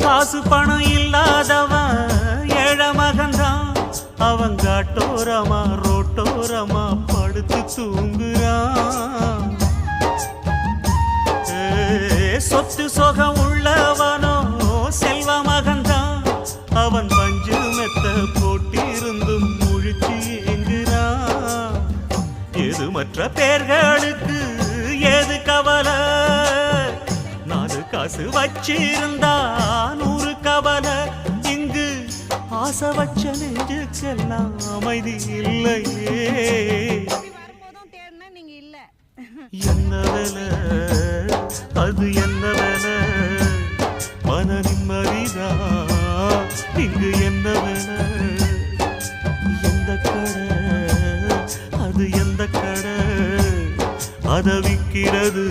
காசு பணம் இல்லாதவன் ஏழ மகன்தான். அவன் காட்டோரமா ரோட்டோரமா படுத்து தூங்குறான். சொத்து சொகம் உள்ளவனோ செல்வ மகன்தான். அவன் பஞ்சு மெத்த போட்டிருந்தும் முழிச்சு ஏங்குறான். எது மற்ற பேர்களுக்கு ஏது கவலை? 4 காசு வச்சிருந்தா 100 கவலை. இங்கு ஆசை வச்ச நெஞ்சுக்கெல்லாம் அமைதி இல்லையே. என்ன வேலை அது என்ன வேலை? மன நிம்மதிதான் இங்கு என்ன வேலை? எந்த கடை அது எந்த கடை? அதை விற்கிறது